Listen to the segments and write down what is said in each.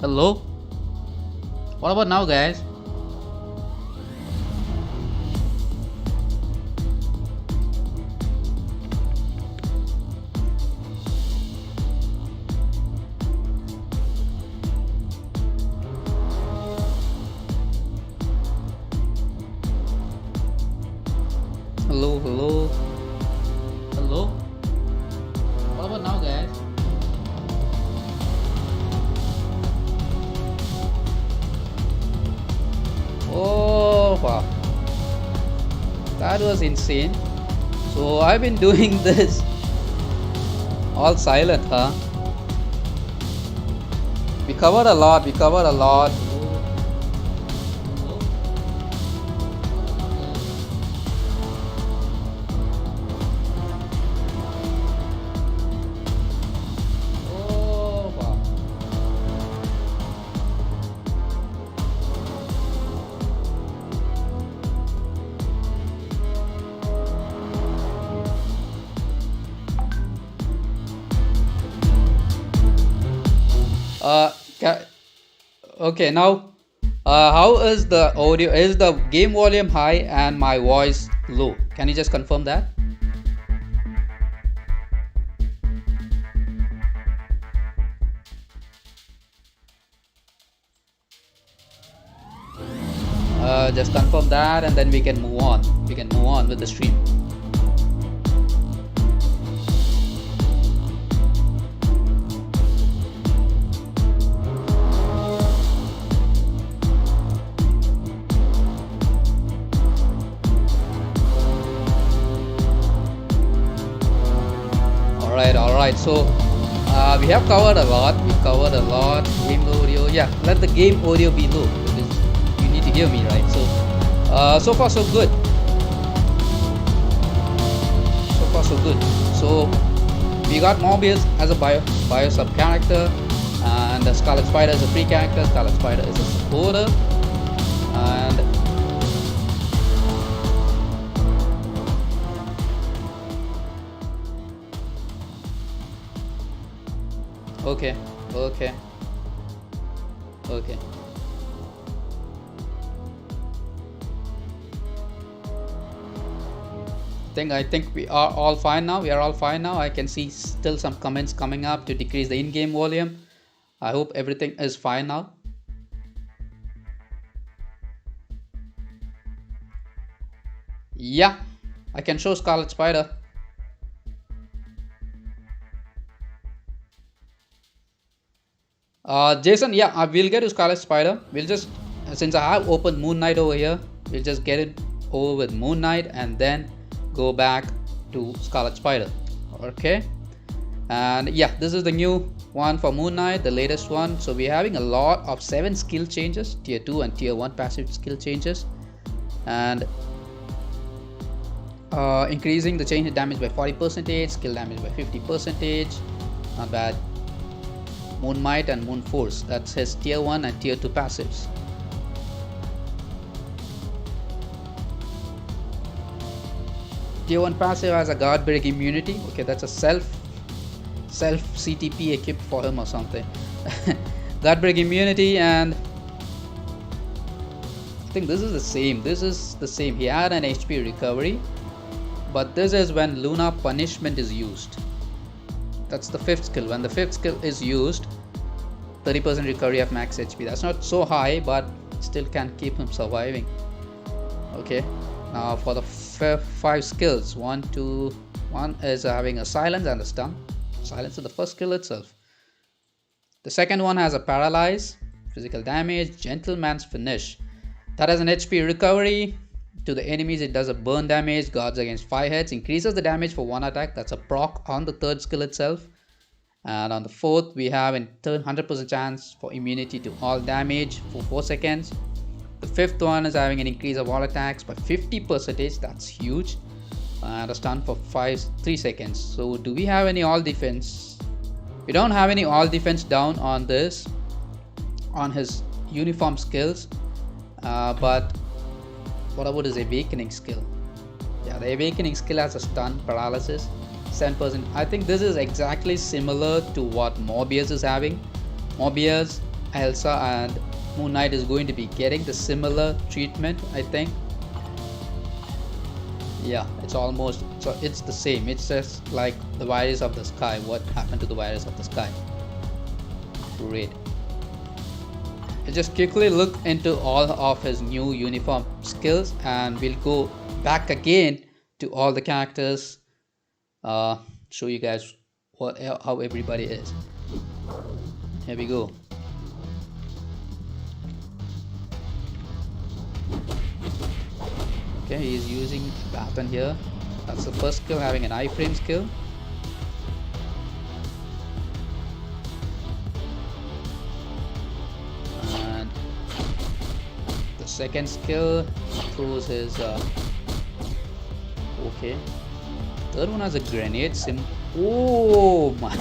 Hello? What about now, guys? Hello, hello. Hello? What about now, guys? Oh, wow. That was insane. So I've been doing this all silent, huh? We covered a lot. Oh, wow. Okay, now how is the audio? Is the game volume high and my voice low? Can you just confirm that? Just confirm that, and then we can move on. We can move on with the stream. All right. So we have covered a lot. Game audio. Yeah, let the game audio be low because you need to hear me, right? So so far so good. So we got Morbius as a bio sub character, and the Scarlet Spider is a free character. Scarlet Spider is a supporter, and okay. I think we are all fine now. I can see still some comments coming up to decrease the in-game volume. I hope everything is fine now. Yeah, I can show Scarlet Spider. Jason, yeah, we'll get to Scarlet Spider. We'll just, since I have opened Moon Knight over here, we'll just get it over with Moon Knight and then go back to Scarlet Spider. Okay, and yeah, this is the new one for Moon Knight, the latest one. So we're having a lot of 7 skill changes, tier 2 and tier 1 passive skill changes, and increasing the change damage by 40%, skill damage by 50%. Not bad. Moon Might and Moon Force, that's his tier 1 and tier 2 passives. Tier 1 passive has a guard break immunity. Okay, that's a self CTP equipped for him or something. Guard break immunity, and I think this is the same. He had an HP recovery, but this is when Luna punishment is used. That's the 5th skill. When the 5th skill is used, 30% recovery of max HP. That's not so high, but still can keep him surviving. Okay, now for the 5 skills, 1 is having a silence and a stun. Silence is the first skill itself. The second one has a paralyze, physical damage, gentleman's finish. That has an HP recovery. To the enemies, it does a burn damage, guards against 5 hits, increases the damage for 1 attack. That's a proc on the 3rd skill itself. And on the 4th, we have a 100% chance for immunity to all damage for 4 seconds. The 5th one is having an increase of all attacks by 50%. That's huge. And a stun for 3 seconds. So do we have any all defense? We don't have any all defense down on this, on his uniform skills, but what about his awakening skill? Yeah, the awakening skill has a stun, paralysis, 7%. I think this is exactly similar to what Morbius is having. Morbius Elsa and Moon Knight is going to be getting the similar treatment, I think. Yeah, it's almost, so it's the same. It's just like the virus of the sky. What happened to the virus of the sky? Great. Just quickly look into all of his new uniform skills, and we'll go back again to all the characters, show you guys how everybody is. Here we go. Okay, he's using a weapon here. That's the first skill, having an iframe skill. And the second skill throws his okay. Third one has a grenade sim. Oh my!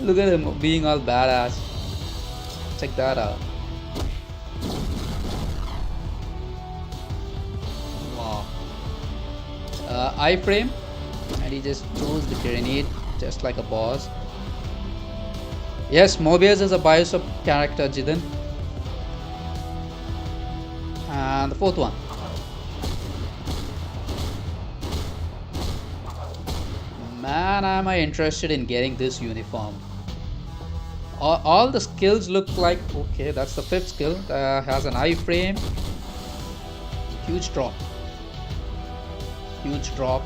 Look at him being all badass. Check that out. Wow. Iframe, and he just throws the grenade just like a boss. Yes, Mobius is a BioShock character, Jidan. And the fourth one. Man, am I interested in getting this uniform. All the skills look like, okay, that's the fifth skill. Has an iframe. Huge drop. Huge drop.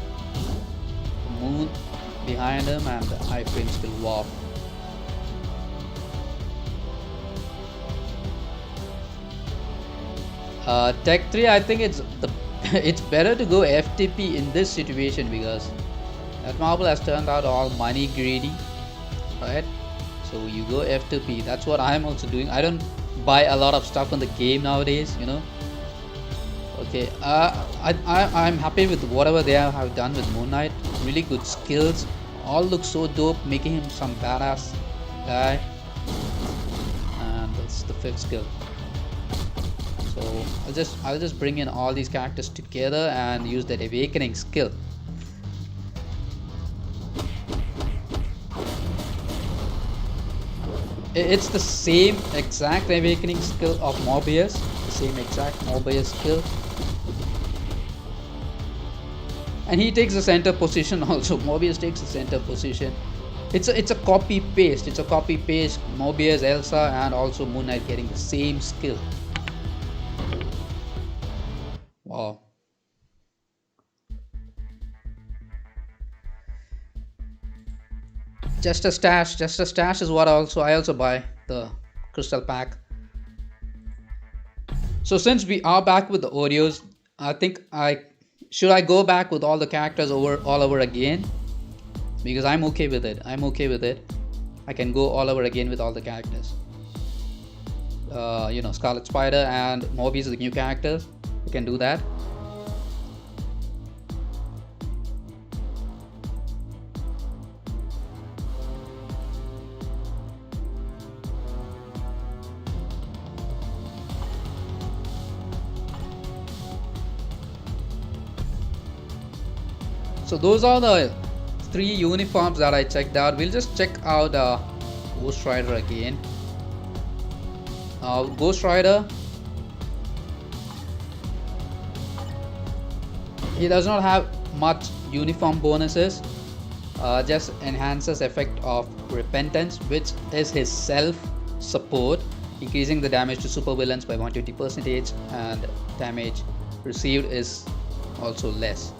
Moon behind him and the iframe skill. Wow. Tech 3, I think it's better to go FTP in this situation, because Netmarble has turned out all money greedy, right? So you go FTP. That's what I'm also doing. I don't buy a lot of stuff in the game nowadays, you know. Okay, I'm happy with whatever they have done with Moon Knight. Really good skills. All look so dope, making him some badass guy. And that's the fifth skill. So I'll just bring in all these characters together and use that awakening skill. It's the same exact awakening skill of Mobius, the same exact Mobius skill, and he takes the center position also. Mobius takes the center position. It's a copy paste. It's a copy paste. Mobius, Elsa, and also Moon Knight getting the same skill. Wow. Just a stash is what I also buy, the crystal pack. So since we are back with the audios, I think should I go back with all the characters all over again, because I'm okay with it. I can go all over again with all the characters. You know, Scarlet Spider and Mobius are the new characters. We can do that. So those are the 3 uniforms that I checked out. We'll just check out Ghost Rider again. Ghost Rider, he does not have much uniform bonuses, just enhances effect of repentance, which is his self support, increasing the damage to supervillains by 120%, and damage received is also less.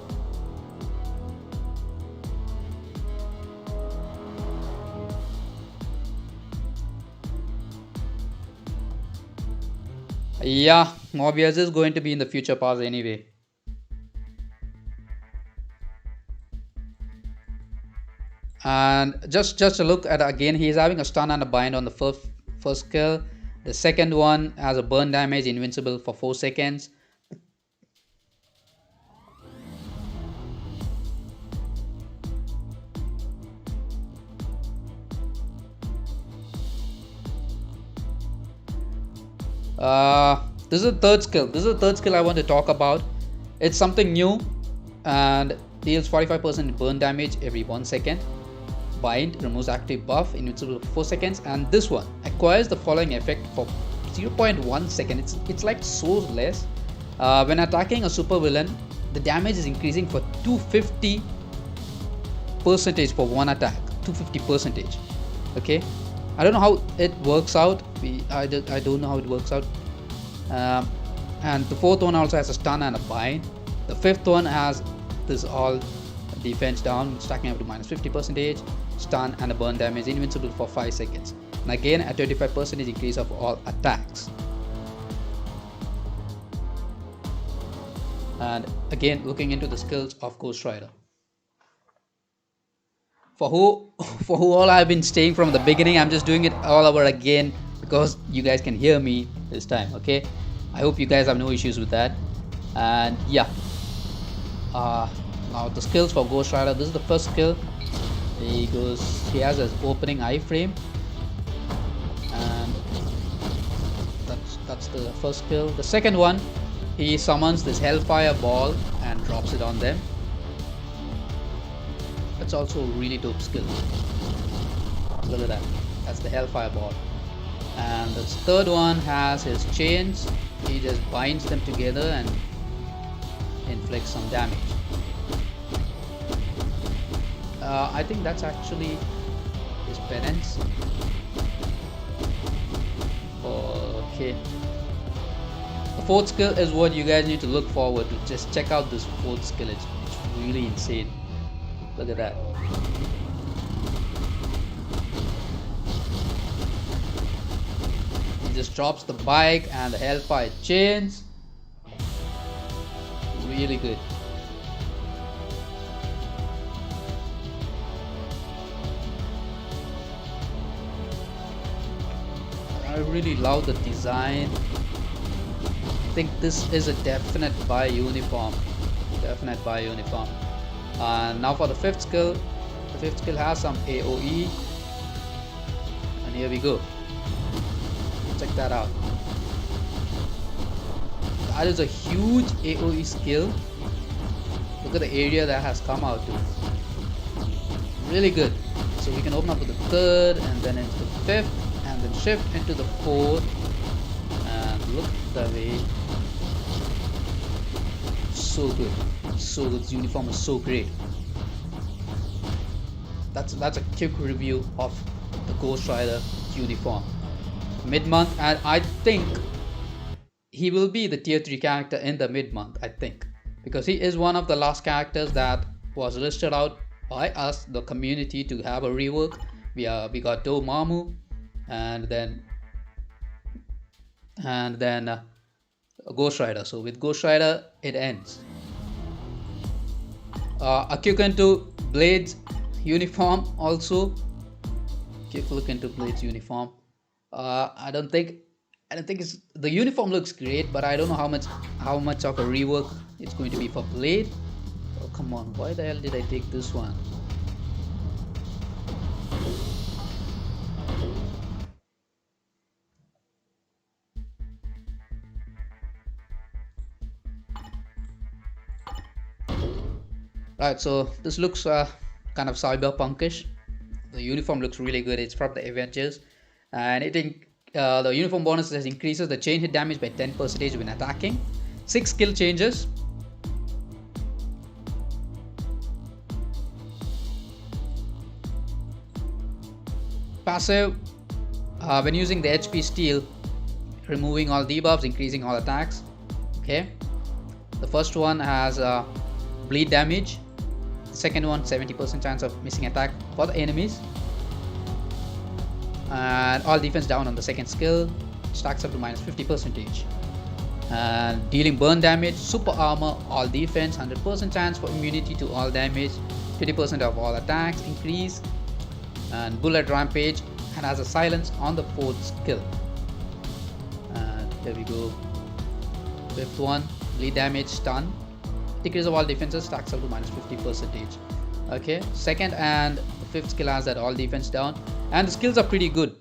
Yeah, Mobius is going to be in the future pass anyway. And just a look at, again, he's having a stun and a bind on the first skill. The second one has a burn damage, invincible for 4 seconds. This is the third skill I want to talk about. It's something new and deals 45% burn damage every 1 second. Bind removes active buff, invincible for 4 seconds. And this one, requires the following effect for 0.1 second. It's like so less. When attacking a supervillain, the damage is increasing for 250% for one attack. 250%. Okay, I don't know how it works out. I don't know how it works out. And the fourth one also has a stun and a bind. The fifth one has this all defense down, stacking up to -50%, stun and a burn damage, invincible for 5 seconds. And again a 25% increase of all attacks. And again, looking into the skills of Ghost Rider. For who all I've been staying from the beginning, I'm just doing it all over again because you guys can hear me this time. Okay, I hope you guys have no issues with that. And yeah, now the skills for Ghost Rider. This is the first skill. He has his opening iframe, and that's the first skill. The second one, he summons this Hellfire ball and drops it on them. That's also a really dope skill. Look at that. That's the Hellfire ball. And the third one has his chains. He just binds them together and inflicts some damage. I think that's actually his penance. Okay. The fourth skill is what you guys need to look forward to. Just check out this fourth skill. It's really insane. Look at that. He just drops the bike and the Hellfire chains. Really good. I really love the design. I think this is a definite buy uniform. Definite buy uniform. Now for the fifth skill. The fifth skill has some AoE. And here we go. Check that out. That is a huge AoE skill. Look at the area that has come out to. Really good. So we can open up with the third and then into the fifth and then shift into the fourth. And look at the way. So good. So good. This uniform is so great. That's a quick review of the Ghost Rider uniform. Mid-month, and I think he will be the tier 3 character in the mid-month, I think, because he is one of the last characters that was listed out by us, the community, to have a rework. We got Dormammu, and then Ghost Rider. So with Ghost Rider it ends. A quick into Blade's uniform also. Quick look into Blade's uniform. I don't think it's, the uniform looks great, but I don't know how much of a rework it's going to be for Blade. Oh come on, why the hell did I take this one? Right, so this looks kind of cyberpunkish. The uniform looks really good. It's from the Avengers, and the uniform bonus has increases the chain hit damage by 10% when attacking. 6 skill changes. Passive, when using the HP steal, removing all debuffs, increasing all attacks. Okay. The first one has bleed damage. The second one, 70% chance of missing attack for the enemies. And all defense down on the second skill, stacks up to -50%. And dealing burn damage, super armor, all defense, 100% chance for immunity to all damage, 20% of all attacks increase, and bullet rampage, and has a silence on the fourth skill. And there we go. Fifth one, bleed damage, stun, decrease of all defenses, stacks up to -50%. Okay, second and the fifth skill has that all defense down, and the skills are pretty good.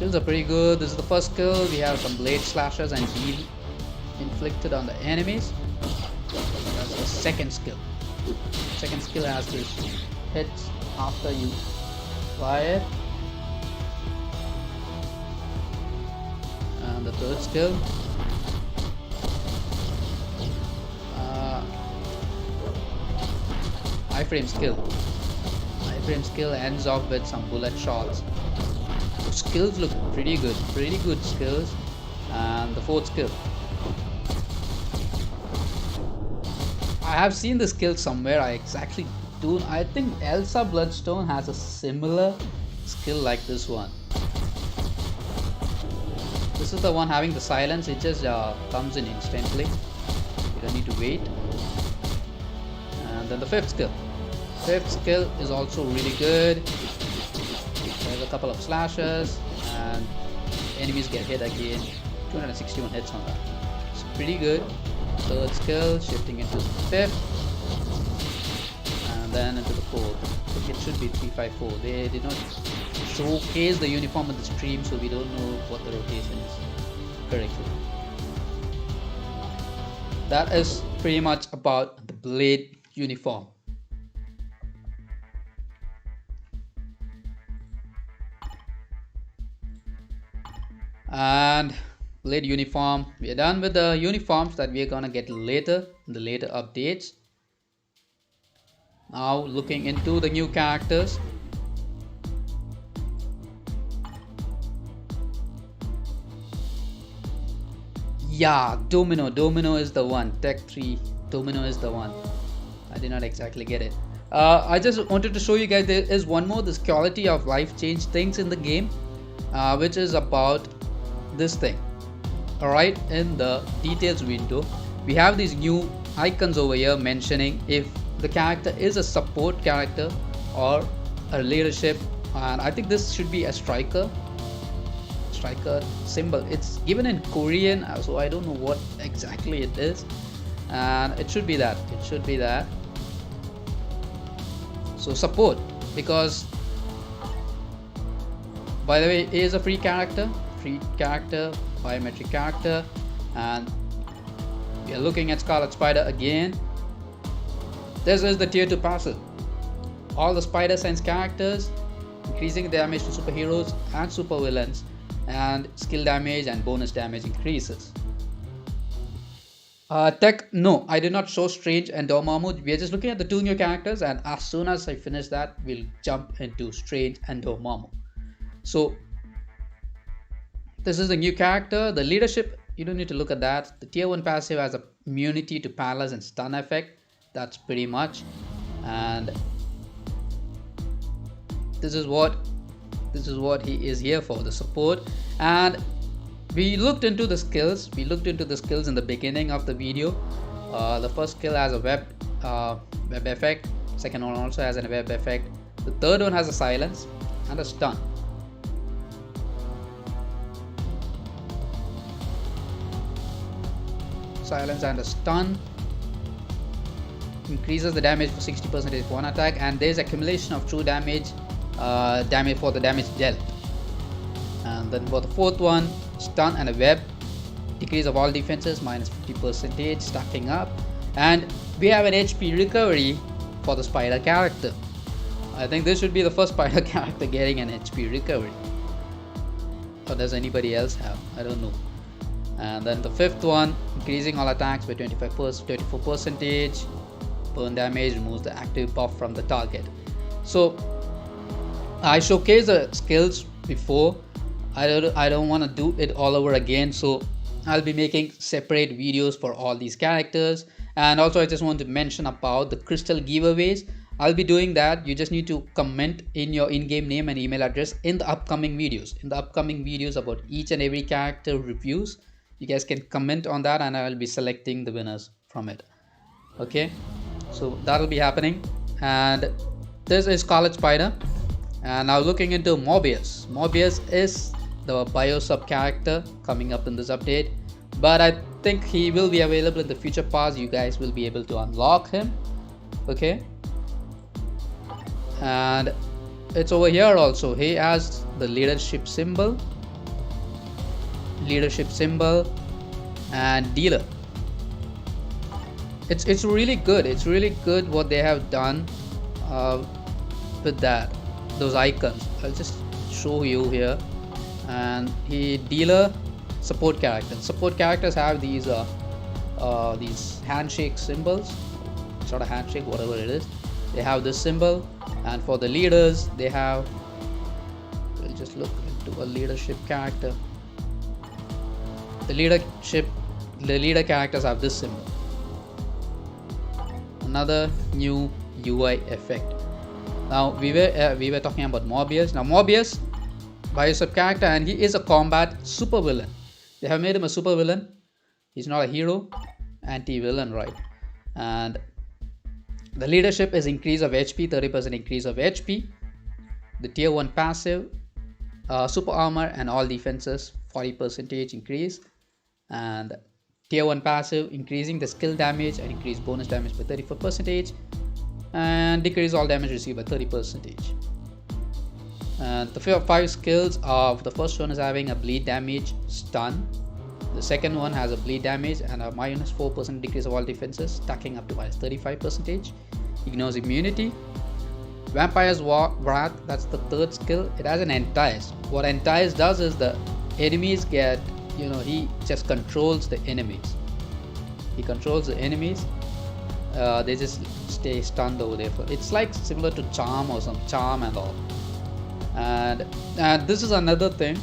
Skills are pretty good. This is the first skill. We have some blade slashes and heal inflicted on the enemies. That's the second skill. Second skill has this hits after you fire. And the third skill, iframe skill. Iframe skill ends off with some bullet shots. So skills look pretty good skills. And the fourth skill, I have seen the skill somewhere. I exactly do. I think Elsa Bloodstone has a similar skill like this one. This is the one having the silence. It just comes in instantly. You don't need to wait. And then the fifth skill. Fifth skill is also really good. There's a couple of slashes and enemies get hit again. 261 hits on that. It's pretty good. Third skill, shifting into the fifth, and then into the fourth. I think it should be 354. They did not showcase the uniform in the stream, so we don't know what the rotation is correctly. That is pretty much about the blade uniform. And blade uniform, we are done with the uniforms that we are gonna get later in the later updates. Now looking into the new characters. Yeah, Domino is the one. Tech 3 Domino is the one. I did not exactly get it. I just wanted to show you guys there is one more, this quality of life change things in the game, which is about this thing. Alright, in the details window we have these new icons over here mentioning if the character is a support character or a leadership, and I think this should be a striker symbol. It's given in Korean, so I don't know what exactly it is, and it should be that. So support, because by the way it is a free character, biometric character, and we are looking at Scarlet Spider again. This is the tier 2 passive. All the Spider Sense characters, increasing damage to superheroes and supervillains, and skill damage and bonus damage increases. Tech, no, I did not show Strange and Dormammu. We are just looking at the two new characters, and as soon as I finish that, we'll jump into Strange and Dormammu. So this is the new character. The leadership, you don't need to look at that. The tier 1 passive has a immunity to paralyze and stun effect. That's pretty much. And this is what he is here for, the support. And we looked into the skills. in the beginning of the video. The first skill has a web effect. Second one also has a web effect. The third one has a silence and a stun. Silence and a stun increases the damage for 60% for one attack, and there is accumulation of true damage for the damage dealt. And then for the fourth one, stun and a web, decrease of all defenses minus 50%, stacking up. And we have an HP recovery for the Spider character. I think this should be the first Spider character getting an HP recovery, or does anybody else have? I don't know. And then the fifth one, increasing all attacks by 24%, burn damage, removes the active buff from the target. So I showcased the skills before. I don't want to do it all over again, so I'll be making separate videos for all these characters. And also I just want to mention about the crystal giveaways. I'll be doing that. You just need to comment in your in-game name and email address in the upcoming videos. About each and every character reviews, you guys can comment on that, and I will be selecting the winners from it. Okay, so that'll be happening. And this is Scarlet Spider. And now looking into Morbius. Morbius is the bio-sub character coming up in this update, but I think he will be available in the future pass. You guys will be able to unlock him. Okay, and it's over here also. He has the leadership symbol, leadership symbol, and dealer. It's really good. It's really good what they have done with that, those icons. I'll just show you here. And dealer, support characters. Support characters have these handshake symbols. It's not a handshake, whatever it is. They have this symbol, and for the leaders, they have. We'll just look into a leadership character. The leader characters have this symbol. Another new UI effect. Now we were talking about Morbius. Now Morbius, biosub character, and he is a combat supervillain. They have made him a supervillain. He's not a hero, anti-villain, right? And the leadership is increase of HP, 30% increase of HP. The tier 1 passive, super armor and all defenses, 40% increase. And tier 1 passive, increasing the skill damage and increase bonus damage by 34%, and decrease all damage received by 30%. And the 5 skills of the first one is having a bleed damage stun. The second one has a bleed damage and a minus 4% decrease of all defenses, stacking up to minus 35%. Ignores immunity. Vampire's Wrath, that's the third skill. It has an entice. What entice does is the enemies get, he just controls the enemies. He controls the enemies. They just stay stunned over there. It's like similar to charm or some charm and all. And this is another thing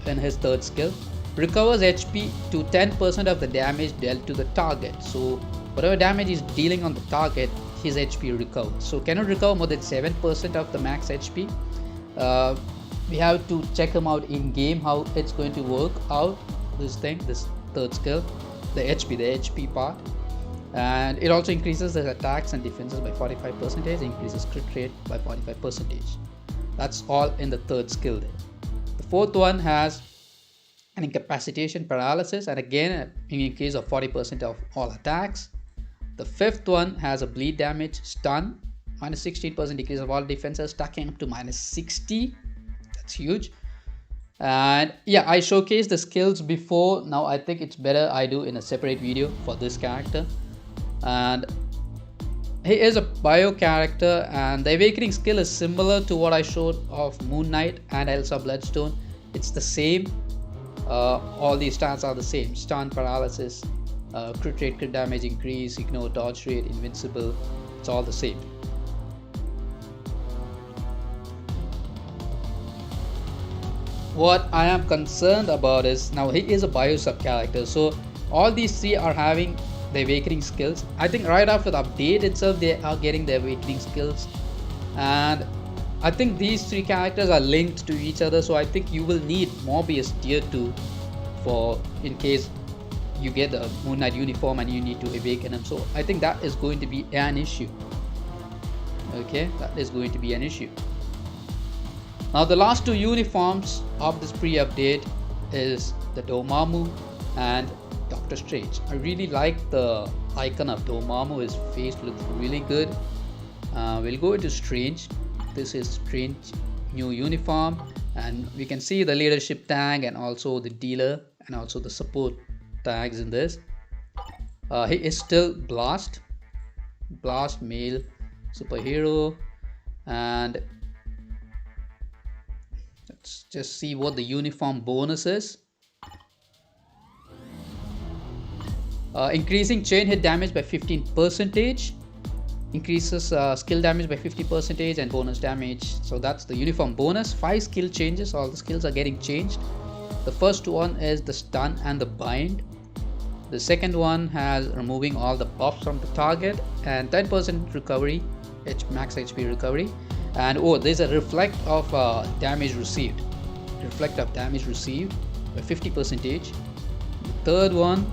in his third skill. Recovers HP to 10% of the damage dealt to the target. So whatever damage is dealing on the target, his HP recovers. So cannot recover more than 7% of the max HP. We have to check him out in game how it's going to work out. This third skill, the HP part. And it also increases the attacks and defenses by 45%, increases crit rate by 45%. That's all in the third skill there. The fourth one has an incapacitation paralysis, and again an increase of 40% of all attacks. The fifth one has a bleed damage stun, minus 16% decrease of all defenses, stacking up to minus 60. That's huge. And yeah, I showcased the skills before. Now I think it's better I do in a separate video for this character. And he is a bio character, and the awakening skill is similar to what I showed of Moon Knight and Elsa Bloodstone. It's the same. All these stats are the same: stun, paralysis, crit rate, crit damage increase, ignore, dodge rate, invincible. It's all the same. What I am concerned about is, now he is a bio sub character, so all these three are having the awakening skills. I think right after the update itself they are getting the awakening skills, and I think these three characters are linked to each other. So I think you will need Morbius tier 2 for in case you get the Moon Knight uniform and you need to awaken him. So I think that is going to be an issue. Okay, that is going to be an issue. Now the last two uniforms of this pre-update is the Dormammu and Doctor Strange. I really like the icon of Dormammu. His face looks really good. We'll go into Strange. This is Strange new uniform, and we can see the leadership tag and also the dealer and also the support tags in this. He is still Blast male superhero, and let's just see what the uniform bonus is. Increasing chain hit damage by 15%, increases skill damage by 50% and bonus damage. So that's the uniform bonus. 5 skill changes. All the skills are getting changed. The first one is the stun and the bind. The second one has removing all the buffs from the target and 10% recovery, max HP recovery. And there's a reflect of damage received. Reflect of damage received by 50%. The third one,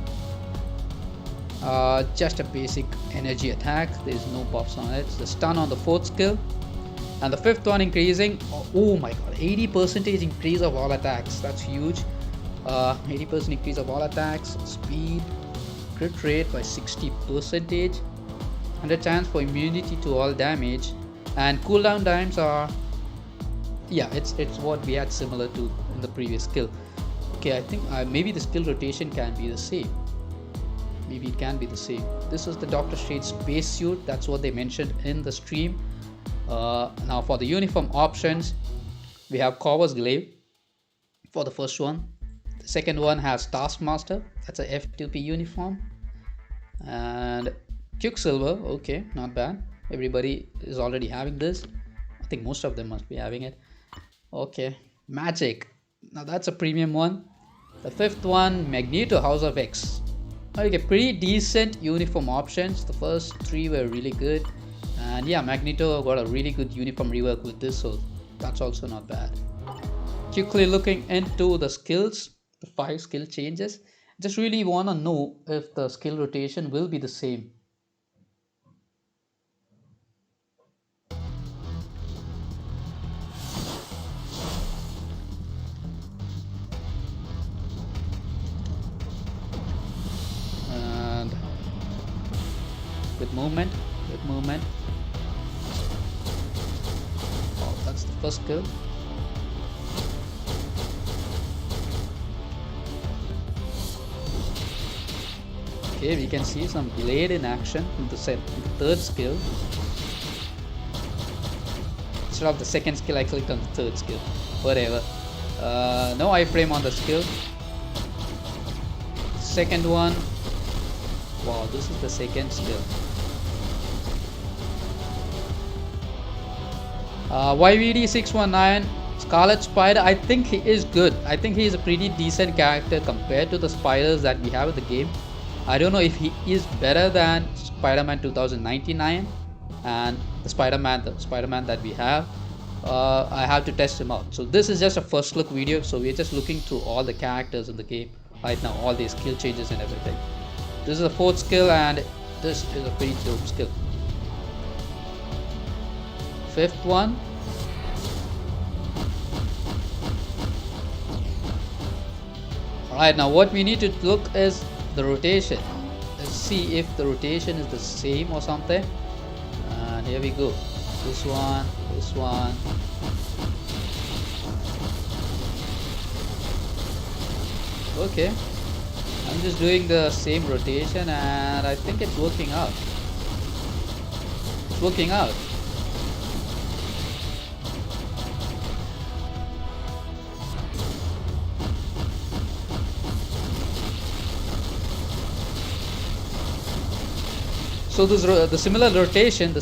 just a basic energy attack. There's no buffs on it. It's the stun on the fourth skill. And the fifth one increasing, oh my god, 80% increase of all attacks. That's huge. 80% increase of all attacks, speed, crit rate by 60%, and a chance for immunity to all damage. And cooldown times are, yeah, it's what we had similar to in the previous skill. Okay, I think maybe the skill rotation can be the same. Maybe it can be the same. This is the Doctor Strange spacesuit. That's what they mentioned in the stream. Now for the uniform options, we have Corvus Glaive for the first one. The second one has Taskmaster. That's a F2P uniform. And Quicksilver. Okay, not bad. Everybody is already having this. I think most of them must be having it. Okay, Magic. Now that's a premium one. The fifth one, Magneto, House of X. Okay, pretty decent uniform options. The first three were really good. And yeah, Magneto got a really good uniform rework with this, so that's also not bad. Quickly looking into the skills, the 5 skill changes. Just really want to know if the skill rotation will be the same. And with movement. Oh, that's the first skill. Okay, we can see some blade in action in the third skill. Instead of the second skill, I clicked on the third skill. Whatever. No iframe on the skill. Second one. Wow, this is the second skill. YVD619 Scarlet Spider. I think he is good. I think he is a pretty decent character compared to the spiders that we have in the game. I don't know if he is better than Spider-Man 2099 and the Spider-Man that we have. I have to test him out. So this is just a first look video. So we're just looking through all the characters in the game right now, all these skill changes and everything. This is the fourth skill, and this is a pretty dope skill. Fifth one. Alright, now what we need to look is the rotation. Let's see if the rotation is the same or something. And here we go. This one. Okay, I'm just doing the same rotation and I think it's working out. So this the similar rotation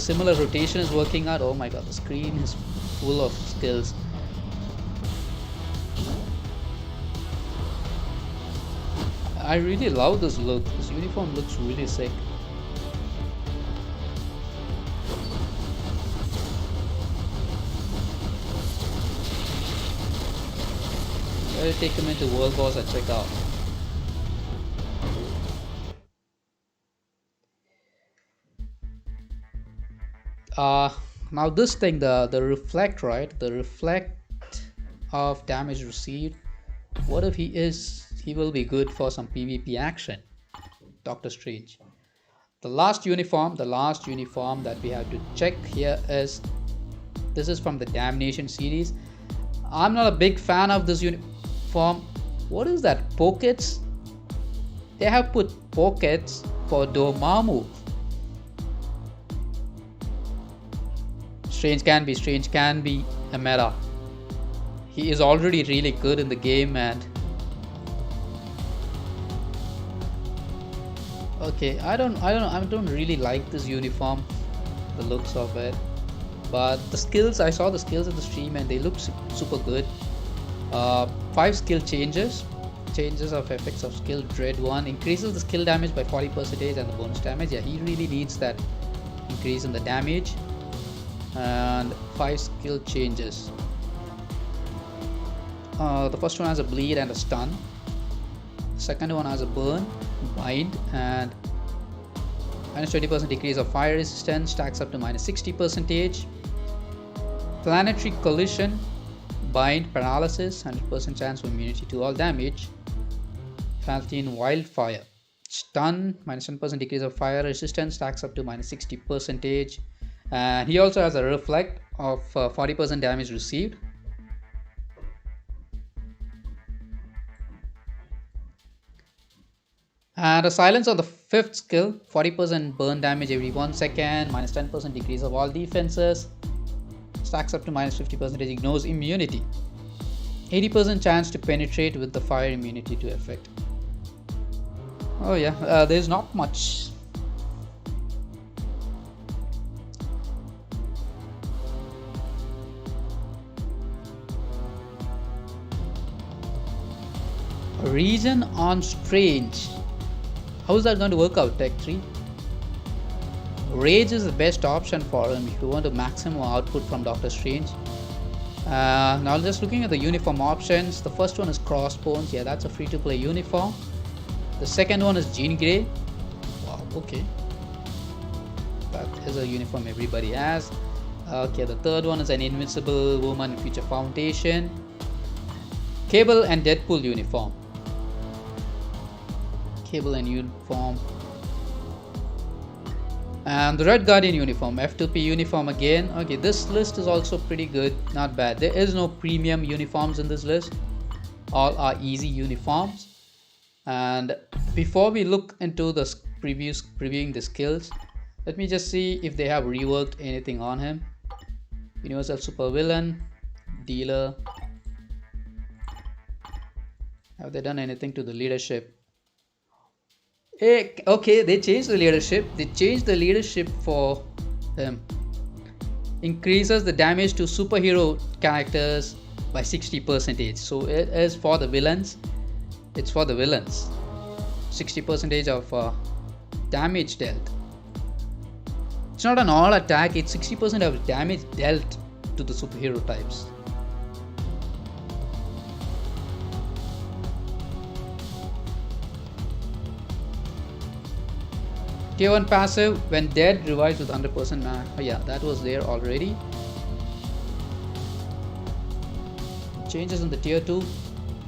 is working out. Oh my god, the screen is full of skills. I really love this look. This uniform looks really sick. I'll take him into World Boss and check out. Now this thing, the reflect, right? The reflect of damage received. What if he will be good for some PvP action? Doctor Strange. The last uniform that we have to check here is, this is from the Damnation series. I'm not a big fan of this uniform. What is that? Pockets? They have put pockets for Dormammu. Strange can be a meta. He is already really good in the game, and okay, I don't really like this uniform, the looks of it, but the skills, I saw the skills in the stream and they look super good. 5 skill changes of effects of skill. Dread 1 increases the skill damage by 40% and the bonus damage. Yeah, he really needs that increase in the damage. And 5 skill changes. The first one has a bleed and a stun. The second one has a burn, bind, and minus 20% decrease of fire resistance, stacks up to minus 60%. Planetary collision, bind, paralysis, 100% chance of immunity to all damage. Falcon wildfire, stun, minus 10% decrease of fire resistance, stacks up to minus 60%. And he also has a reflect of 40% damage received. And a silence on the 5th skill, 40% burn damage every 1 second, minus 10% decrease of all defenses, stacks up to minus 50%, ignores immunity, 80% chance to penetrate with the fire immunity to effect. Oh yeah, there's not much. Region on strange. How is that going to work out, Tech 3? Rage is the best option for him if you want a maximum output from Doctor Strange. Now just looking at the uniform options, the first one is Crossbones. Yeah, that's a free-to-play uniform. The second one is Jean Grey. Wow, okay. That is a uniform everybody has. Okay, the third one is an Invincible Woman Future Foundation. Cable and Deadpool uniform. Cable and uniform. And the Red Guardian uniform, F2P uniform again. Okay, this list is also pretty good, not bad. There is no premium uniforms in this list. All are easy uniforms. And before we look into the previewing the skills, let me just see if they have reworked anything on him. Universal Supervillain, Dealer. Have they done anything to the leadership? Okay, they changed the leadership. They changed the leadership for them. Increases the damage to superhero characters by 60%. So it is for the villains. It's for the villains. 60% of damage dealt. It's not an all attack. It's 60% of damage dealt to the superhero types. Tier 1 passive, when dead, revives with 100% mana. Oh yeah, that was there already. Changes in the tier 2,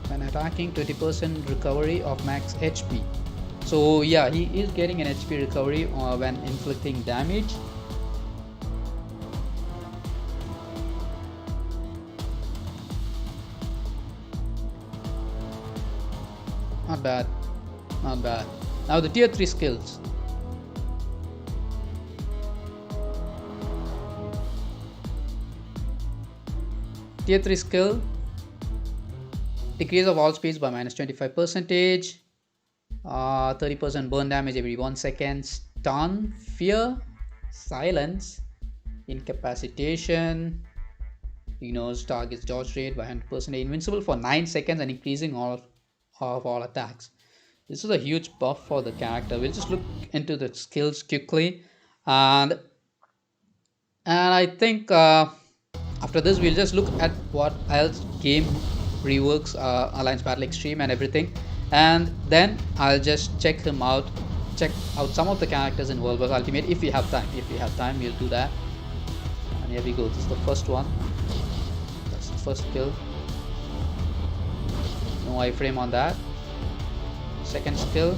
when attacking, 20% recovery of max HP. So yeah, he is getting an HP recovery when inflicting damage. Not bad, not bad. Now the tier 3 skills. Tier 3 skill, decrease of all speeds by minus 25%, 30% burn damage every 1 second, stun, fear, silence, incapacitation, ignores target's dodge rate by 100%, invincible for 9 seconds and increasing all of all attacks. This is a huge buff for the character. We'll just look into the skills quickly, and I think after this we'll just look at what else game reworks Alliance Battle Extreme and everything, and then I'll just check out some of the characters in World War Ultimate if we have time. We'll do that. And here we go. This is the first one. That's the first skill. No iframe on that. Second skill.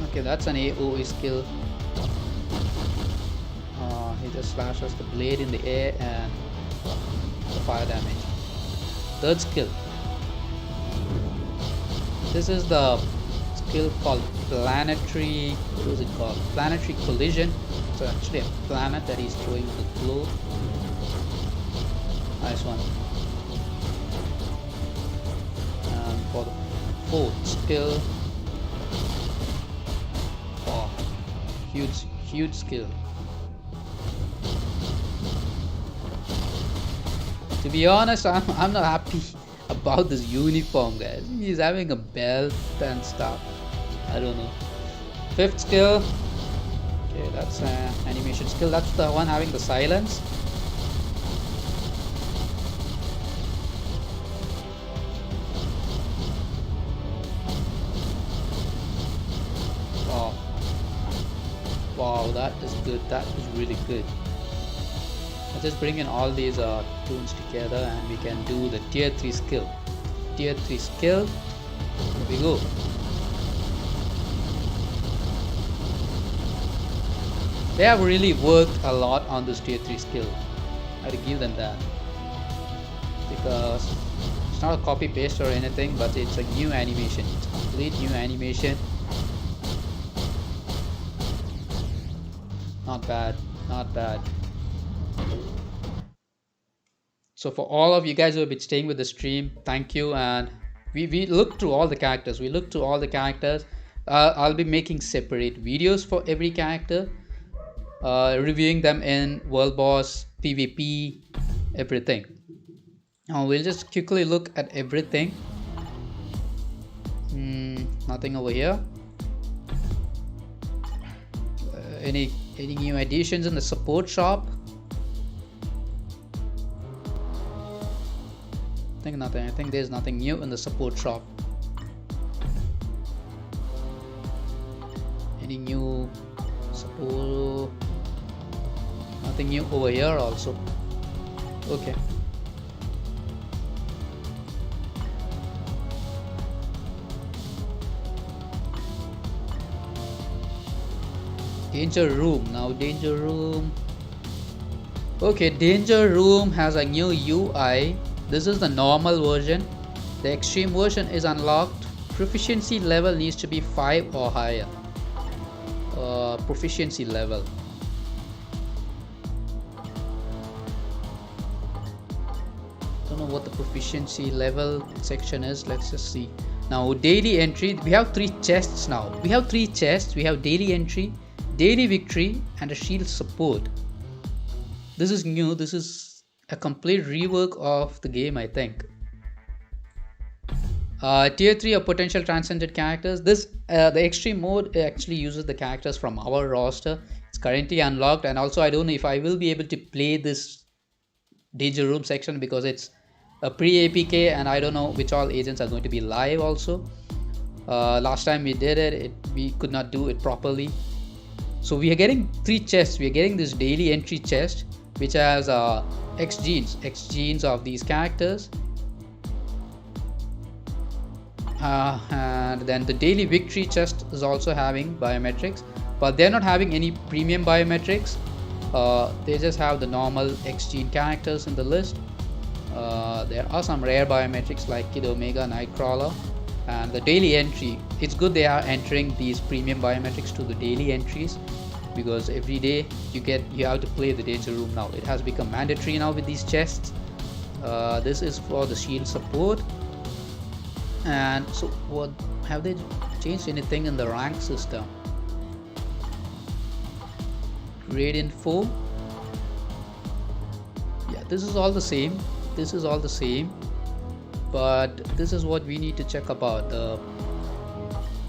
Okay, that's an AOE skill. He just slashes the blade in the air and the fire damage. Third skill. This is the skill called Planetary. What was it called? Planetary Collision. So actually a planet that he's throwing the globe. Nice one. And for the fourth skill. Oh, huge skill. To be honest, I'm not happy about this uniform, guys. He's having a belt and stuff. I don't know. Fifth skill. Okay, that's an animation skill. That's the one having the silence. Wow, that is good. That is really good. Let's just bring in all these tunes together and we can do the tier 3 skill. Tier 3 skill. Here we go. They have really worked a lot on this tier 3 skill. I have to give them that. Because it's not a copy paste or anything, but it's a new animation. It's complete new animation. Not bad, not bad. So for all of you guys who have been staying with the stream, thank you. And we looked through all the characters. I'll be making separate videos for every character, reviewing them in World Boss, PvP, everything. Now we'll just quickly look at everything. Nothing over here. Any new additions in the support shop? I think nothing. I think there's nothing new in the support shop. Any new support? Nothing new over here also. Okay. Danger room. Now danger room. Okay, danger room has a new UI. This is the normal version. The extreme version is unlocked. Proficiency level needs to be 5 or higher. Proficiency level. Don't know what the proficiency level section is. Let's just see. Now daily entry. We have 3 chests now. We have daily entry, daily victory, and a shield support. This is new. This is a complete rework of the game, I think. Tier 3 of potential transcended characters. This the extreme mode actually uses the characters from our roster. It's currently unlocked, and also I don't know if I will be able to play this danger room section because it's a pre-APK, and I don't know which all agents are going to be live also. Last time we did it, we could not do it properly. So we are getting 3 chests. We are getting this daily entry chest, which has X genes of these characters, and then the daily victory chest is also having biometrics, but they're not having any premium biometrics. They just have the normal X gene characters in the list. There are some rare biometrics like Kid Omega, Nightcrawler, and the daily entry. It's good they are entering these premium biometrics to the daily entries, because every day you have to play the danger room now. It has become mandatory now with these chests. This is for the shield support. And so what have they changed anything in the rank system? Grade info. Yeah, this is all the same. But this is what we need to check about, the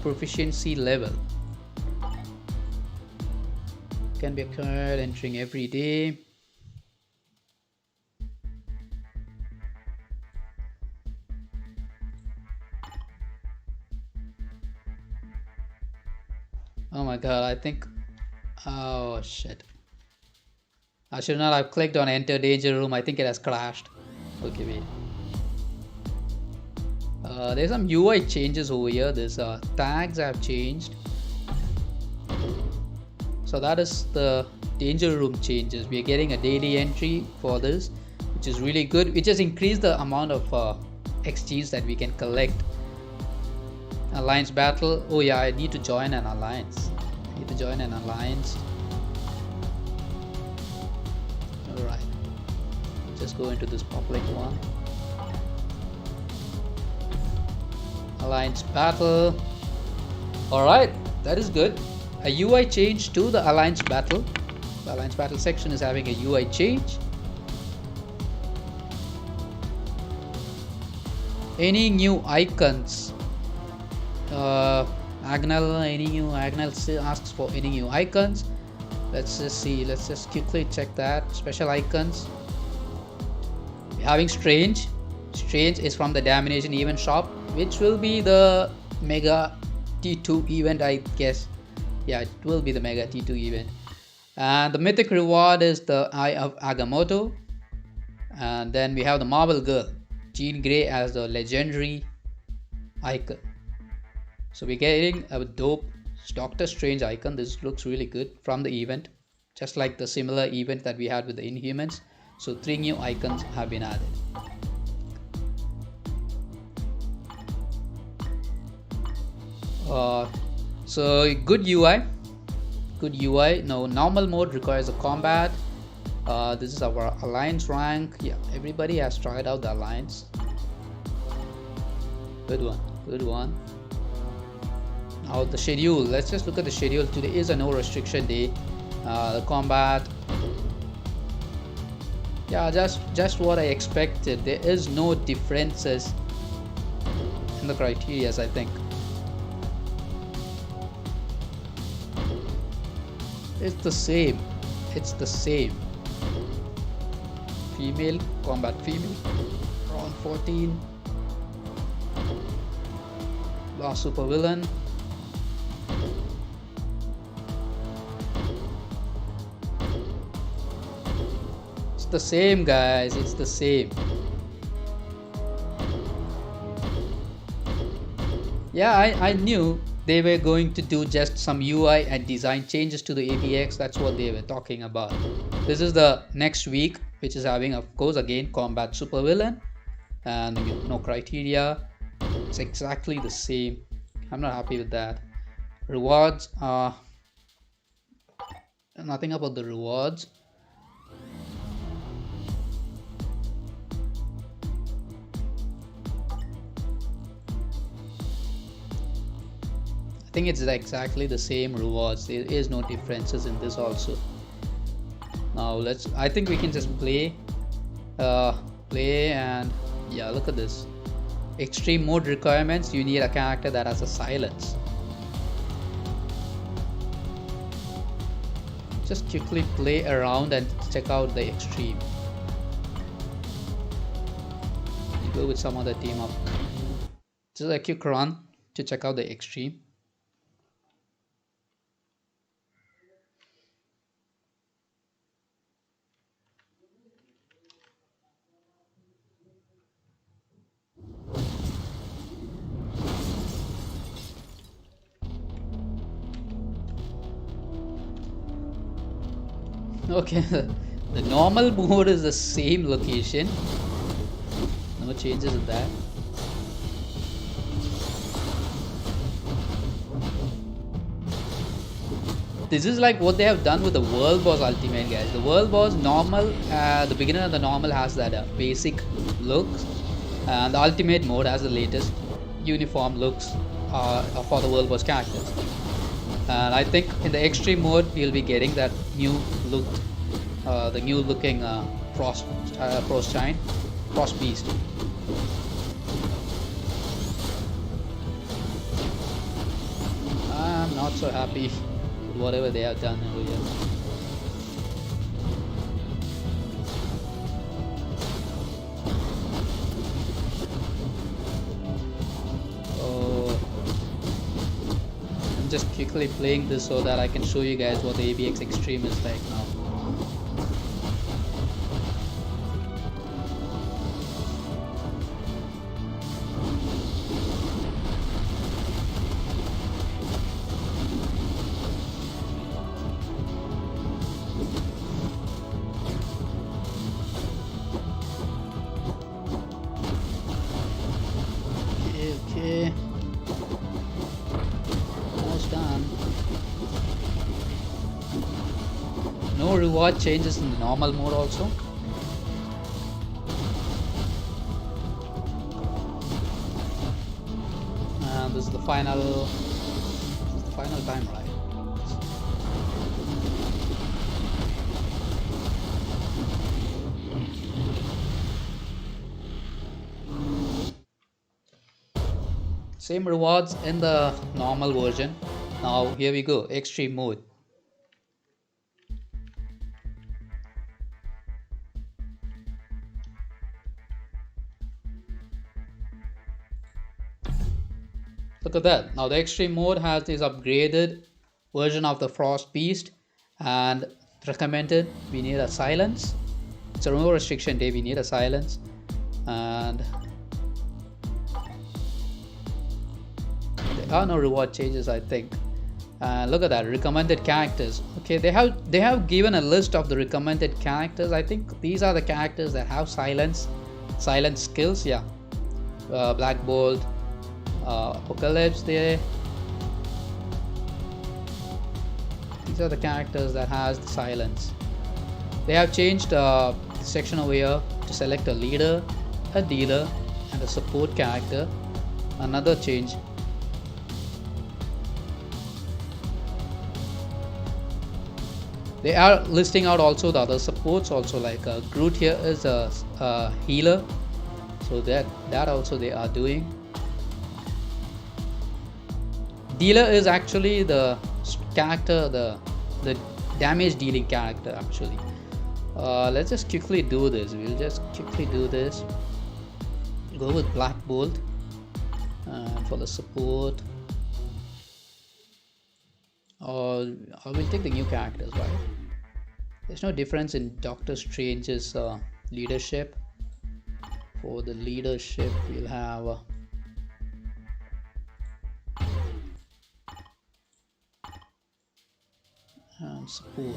proficiency level. Can be acquired entering every day. Oh my god, I think, oh shit, I should not have clicked on enter danger room. I think it has crashed. Okay, wait. There's some UI changes over here. There's tags have changed. So that is the danger room changes. We are getting a daily entry for this, which is really good. We just increased the amount of XGs that we can collect. Alliance battle. Oh yeah, I need to join an alliance. Alright, just go into this public one. Alliance battle. Alright, that is good. A UI change to the alliance battle. The alliance battle section is having a UI change. Any new icons? Agnel, any new Agnel asks for any new icons. Let's just see. Let's just quickly check that. Special icons. We're having Strange. Strange is from the Domination event shop, which will be the Mega T2 event, I guess. Yeah, it will be the Mega T2 event. And the mythic reward is the Eye of Agamotto. And then we have the Marble Girl, Jean Grey, as the legendary icon. So we're getting a dope Doctor Strange icon. This looks really good from the event, just like the similar event that we had with the Inhumans. So 3 new icons have been added. So good UI. No, normal mode requires a combat. This is our alliance rank. Yeah, everybody has tried out the alliance. Good one. Now the schedule, let's just look at the schedule. Today is a no restriction day. The combat, yeah, just what I expected. There is no differences in the criteria, I think. It's the same. Female, combat female, round 14. Last super villain. It's the same, guys. It's the same. Yeah, I knew they were going to do just some UI and design changes to the AVX. That's what they were talking about. This is the next week, which is having, of course, again combat supervillain, and no criteria. It's exactly the same. I'm not happy with that. Rewards, nothing about the rewards. I think it's exactly the same rewards. There is no differences in this also. Now I think we can just play and yeah, look at this. Extreme mode requirements, you need a character that has a silence. Just quickly play around and check out the extreme. You go with some other team up. Just a quick run to check out the extreme. Okay, the normal mode is the same location. No changes in that. This is like what they have done with the World Boss Ultimate, guys. The World Boss normal, the beginner of the normal has that basic looks, and the Ultimate mode has the latest uniform looks for the World Boss characters. And I think in the extreme mode we'll be getting that new look, the new looking Frost Beast. I'm not so happy with whatever they have done over here. Just quickly playing this so that I can show you guys what the AVX Extreme is like now. Okay. No reward changes in the normal mode also. And this is the final time, right? Same rewards in the normal version. Now here we go, extreme mode. Look at that. Now the extreme mode has this upgraded version of the Frost Beast, and recommended we need a silence. It's a no restriction day, we need a silence. And there are no reward changes, I think. Look at that, recommended characters. Okay, they have given a list of the recommended characters. I think these are the characters that have silence skills. Yeah, Black Bolt, Apocalypse there, These are the characters that has the silence. They have changed the section over here to select a leader, a dealer, and a support character. Another change. They are listing out also the other supports also, like Groot here is a healer, so that also they are doing. Dealer is actually the character, the damage dealing character actually. Let's just quickly do this. We'll just quickly do this. Go with Black Bolt for the support. Or we'll take the new characters, right? There's no difference in Doctor Strange's leadership. For the leadership, we'll have and support.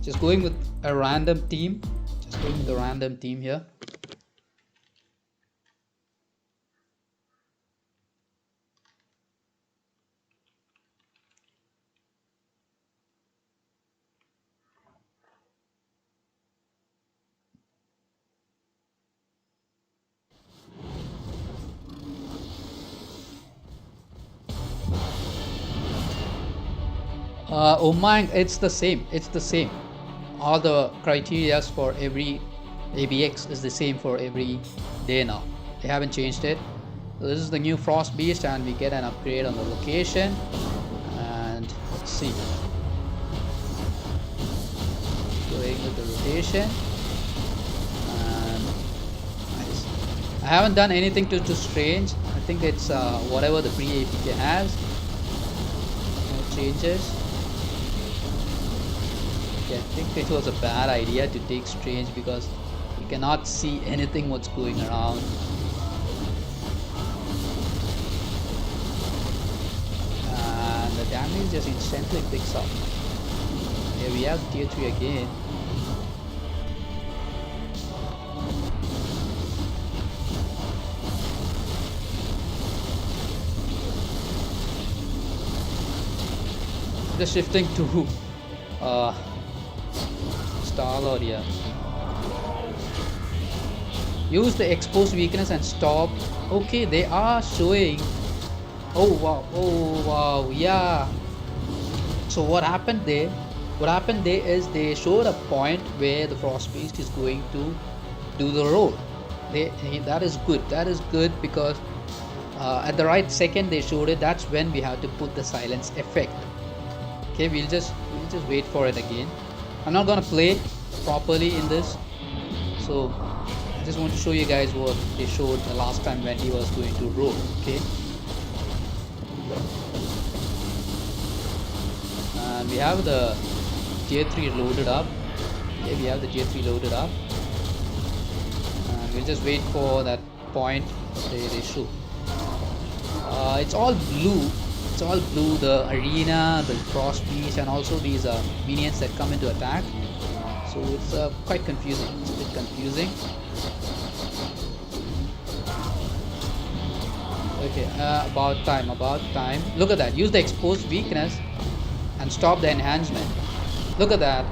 Just going with a random team. Just going with a random team here. Oh my, it's the same. All the criteria for every ABX is the same for every day now. They haven't changed it. So this is the new Frost Beast, and we get an upgrade on the location. And let's see. Going with the rotation. And nice. I haven't done anything too strange. I think it's whatever the pre-APK has. No changes. I think it was a bad idea to take Strange because you cannot see anything what's going around. And the damage just instantly picks up. Here we have tier 3 again. Just shifting to Star-Lord here. Use the exposed weakness and stop. Okay, they are showing. Oh wow, yeah. So what happened there is they showed a point where the Frost Beast is going to do the roll. That is good because at the right second they showed it. That's when we have to put the silence effect. Okay, we'll just wait for it again. I'm not gonna play properly in this, so I just want to show you guys what they showed the last time when he was going to roll. Okay, and we have the tier 3 loaded up. Okay, we have the tier 3 loaded up, and we'll just wait for that point they show. It's all blue. It's all blue, the arena, the Frost Beast, and also these minions that come into attack. So it's quite confusing. It's a bit confusing. Okay, about time. Look at that. Use the exposed weakness and stop the enhancement. Look at that.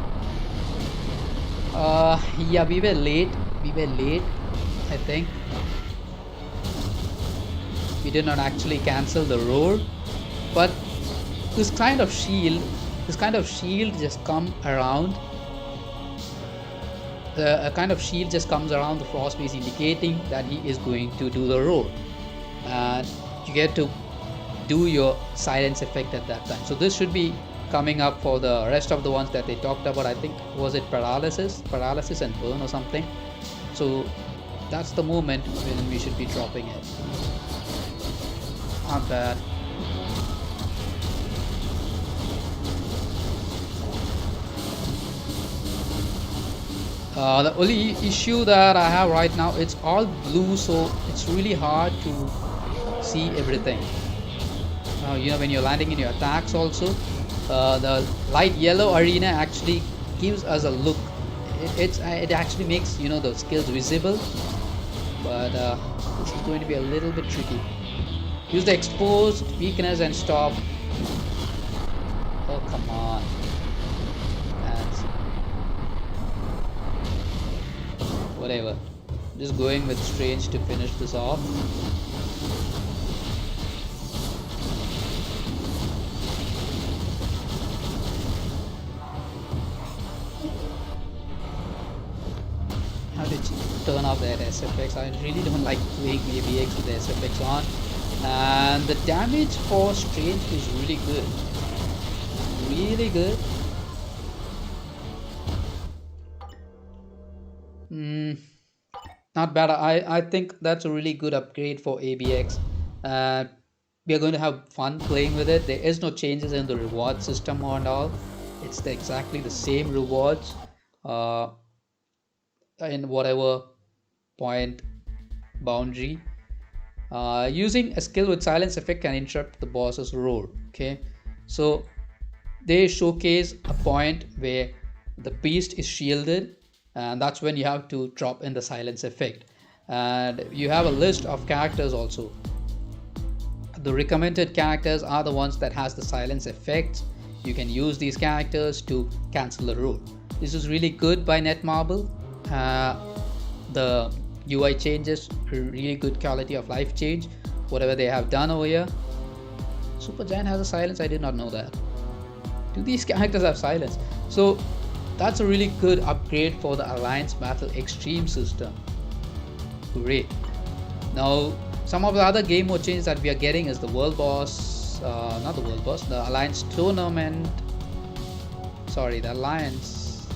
Yeah, we were late. I think we did not actually cancel the roar. But this kind of shield just come around. A kind of shield just comes around the Frost Beast, indicating that he is going to do the roll, and you get to do your silence effect at that time. So this should be coming up for the rest of the ones that they talked about. I think was it paralysis and burn or something. So that's the moment when we should be dropping it. Not bad. The only issue that I have right now, it's all blue, so it's really hard to see everything. You know, when you're landing in your attacks also, the light yellow arena actually gives us a look. It actually makes, you know, the skills visible, but this is going to be a little bit tricky. Use the exposed weakness and stop. Oh, come on. And whatever. Just going with Strange to finish this off. How did you turn off that SFX? I really don't like playing ABX with the SFX on. And the damage for Strange is really good. Really good. Not bad. I think that's a really good upgrade for ABX. We are going to have fun playing with it. There is no changes in the reward system and all. It's exactly the same rewards in whatever point boundary. Using a skill with silence effect can interrupt the boss's roar. Okay, so they showcase a point where the beast is shielded, and that's when you have to drop in the silence effect. And you have a list of characters also. The recommended characters are the ones that has the silence effects. You can use these characters to cancel the roar. This is really good by Netmarble. The UI changes, really good quality of life change, whatever they have done over here. Supergiant has a silence, I did not know that. Do these characters have silence? So that's a really good upgrade for the Alliance Battle Extreme system. Great. Now some of the other game mode changes that we are getting is the World Boss, not the World Boss, the Alliance Tournament, sorry, the Alliance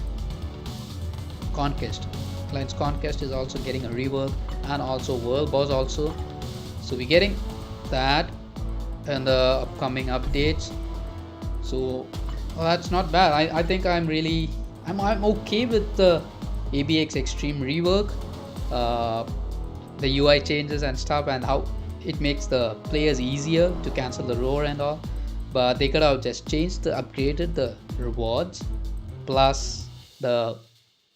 Conquest. Alliance Conquest is also getting a rework, and also World Boss also. So we're getting that in the upcoming updates. So that's not bad. I think I'm okay with the ABX Extreme rework, the UI changes and stuff, and how it makes the players easier to cancel the roar and all. But they could have just upgraded the rewards, plus the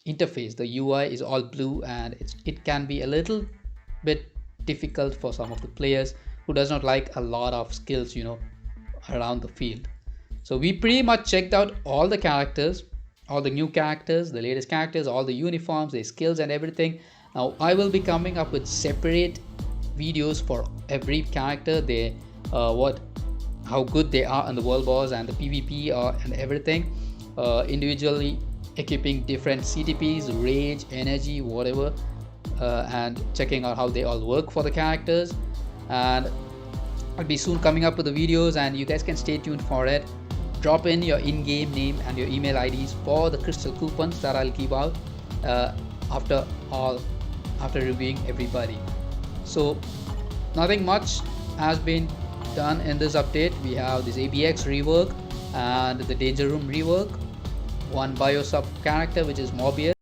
interface. The UI is all blue, and it can be a little bit difficult for some of the players who does not like a lot of skills, around the field. So we pretty much checked out all the characters, all the new characters, the latest characters, all the uniforms, their skills and everything. Now I will be coming up with separate videos for every character, how good they are on the World Boss and the PvP and everything, individually equipping different CTPs, rage, energy, whatever, and checking out how they all work for the characters. And I'll be soon coming up with the videos, and you guys can stay tuned for it. Drop in your in-game name and your email IDs for the crystal coupons that I'll give out after reviewing everybody. So nothing much has been done in this update. We have this ABX rework and the Danger Room rework, one biosub character which is Mobius,